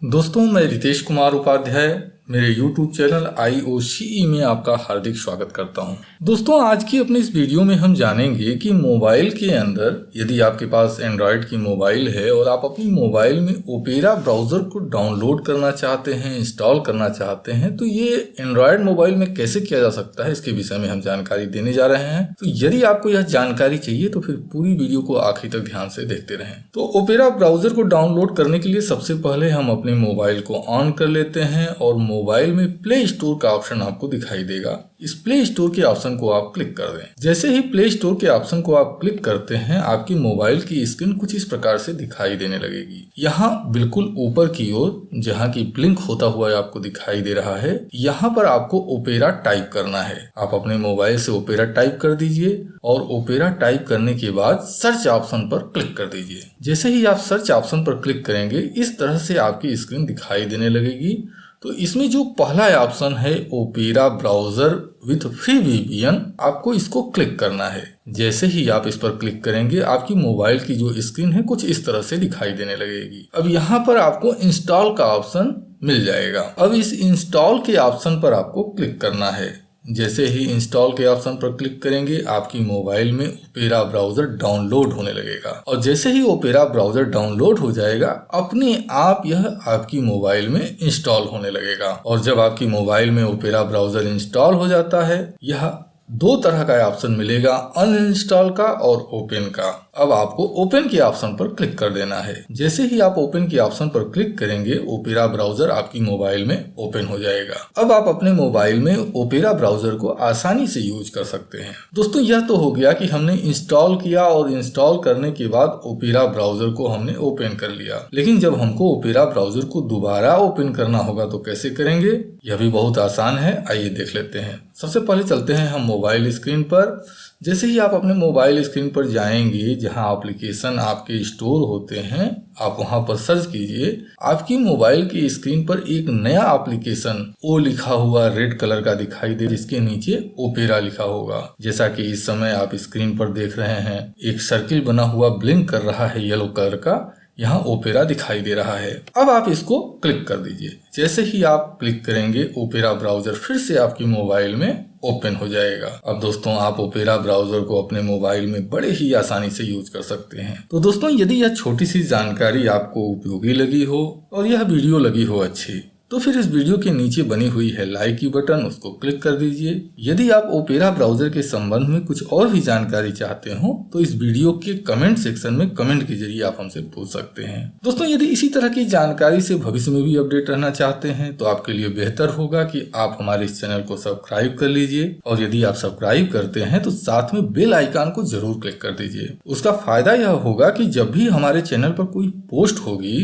दोस्तों, मैं रितेश कुमार उपाध्याय मेरे YouTube चैनल IOCE में आपका हार्दिक स्वागत करता हूं। दोस्तों, आज की अपनी इस वीडियो में हम जानेंगे कि मोबाइल के अंदर यदि आपके पास एंड्रॉयड की मोबाइल है और आप अपनी मोबाइल में ओपेरा ब्राउज़र को डाउनलोड करना चाहते हैं, इंस्टॉल करना चाहते हैं, तो ये एंड्रॉयड मोबाइल में कैसे किया जा सकता है, इसके विषय में हम जानकारी देने जा रहे हैं। तो यदि आपको यह जानकारी चाहिए तो फिर पूरी वीडियो को आखिर तक ध्यान से देखते रहें। तो ओपेरा ब्राउज़र को डाउनलोड करने के लिए सबसे पहले हम अपने मोबाइल को ऑन कर लेते हैं और मोबाइल में प्ले स्टोर का ऑप्शन आपको दिखाई देगा। इस प्ले स्टोर के ऑप्शन को आप क्लिक कर दें। जैसे ही प्ले स्टोर के ऑप्शन को आप क्लिक करते हैं, आपकी मोबाइल की स्क्रीन कुछ इस प्रकार से दिखाई देने लगेगी। यहाँ बिल्कुल ऊपर की ओर जहाँ की ब्लिंक होता हुआ आपको दिखाई दे रहा है, यहाँ पर आपको ओपेरा टाइप करना है। आप अपने मोबाइल से ओपेरा टाइप कर दीजिए और ओपेरा टाइप करने के बाद सर्च ऑप्शन पर क्लिक कर दीजिए। जैसे ही आप सर्च ऑप्शन पर क्लिक करेंगे, इस तरह से आपकी स्क्रीन दिखाई देने लगेगी। तो इसमें जो पहला ऑप्शन है opera browser with free VPN, आपको इसको क्लिक करना है। जैसे ही आप इस पर क्लिक करेंगे, आपकी मोबाइल की जो स्क्रीन है कुछ इस तरह से दिखाई देने लगेगी। अब यहाँ पर आपको इंस्टॉल का ऑप्शन मिल जाएगा। अब इस इंस्टॉल के ऑप्शन पर आपको क्लिक करना है। जैसे ही इंस्टॉल के ऑप्शन पर क्लिक करेंगे, आपकी मोबाइल में ओपेरा ब्राउज़र डाउनलोड होने लगेगा और जैसे ही ओपेरा ब्राउज़र डाउनलोड हो जाएगा, अपने आप यह आपकी मोबाइल में इंस्टॉल होने लगेगा। और जब आपकी मोबाइल में ओपेरा ब्राउज़र इंस्टॉल हो जाता है, यह दो तरह का ऑप्शन मिलेगा, अनइंस्टॉल का और ओपन का। अब आपको ओपन के ऑप्शन पर क्लिक कर देना है। जैसे ही आप ओपन के ऑप्शन पर क्लिक करेंगे, ओपेरा ब्राउज़र आपकी मोबाइल में ओपन हो जाएगा। अब आप अपने मोबाइल में ओपेरा ब्राउज़र को आसानी से यूज कर सकते हैं। दोस्तों, यह तो हो गया कि हमने इंस्टॉल किया और इंस्टॉल करने के बाद ओपेरा ब्राउज़र को हमने ओपन कर लिया। लेकिन जब हमको ओपेरा ब्राउज़र को दोबारा ओपन करना होगा तो कैसे करेंगे? यह भी बहुत आसान है, आइए देख लेते हैं। सबसे पहले चलते हैं हम मोबाइल स्क्रीन पर। जैसे ही आप अपने मोबाइल स्क्रीन पर जाएंगे, जहां एप्लीकेशन आपके स्टोर होते हैं, आप वहां पर सर्च कीजिए। आपकी मोबाइल की स्क्रीन पर एक नया एप्लीकेशन ओ लिखा हुआ रेड कलर का दिखाई दे, जिसके नीचे ओपेरा लिखा होगा। जैसा कि इस समय आप स्क्रीन पर देख रहे हैं, एक सर्किल बना हुआ ब्लिंक कर रहा है येलो कलर का, यहाँ ओपेरा दिखाई दे रहा है। अब आप इसको क्लिक कर दीजिए। जैसे ही आप क्लिक करेंगे, ओपेरा ब्राउज़र फिर से आपकी मोबाइल में ओपन हो जाएगा। अब दोस्तों, आप ओपेरा ब्राउज़र को अपने मोबाइल में बड़े ही आसानी से यूज कर सकते हैं। तो दोस्तों, यदि यह छोटी सी जानकारी आपको उपयोगी लगी हो और यह वीडियो लगी हो अच्छी, तो फिर इस वीडियो के नीचे बनी हुई है लाइक की बटन, उसको क्लिक कर दीजिए। यदि आप ओपेरा ब्राउज़र के संबंध में कुछ और भी जानकारी चाहते हो तो इस वीडियो के कमेंट सेक्शन में कमेंट के जरिए आप हमसे पूछ सकते हैं। दोस्तों, यदि इसी तरह की जानकारी से भविष्य में भी अपडेट रहना चाहते हैं तो आपके लिए बेहतर होगा कि आप हमारे इस चैनल को सब्सक्राइब कर लीजिए और यदि आप सब्सक्राइब करते हैं तो साथ में बेल आइकन को जरूर क्लिक कर दीजिए। उसका फायदा यह होगा कि जब भी हमारे चैनल पर कोई पोस्ट होगी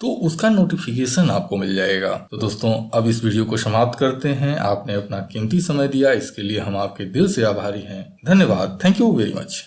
तो उसका नोटिफिकेशन आपको मिल जाएगा। तो दोस्तों, अब इस वीडियो को समाप्त करते हैं। आपने अपना कीमती समय दिया, इसके लिए हम आपके दिल से आभारी हैं। धन्यवाद। Thank you very much.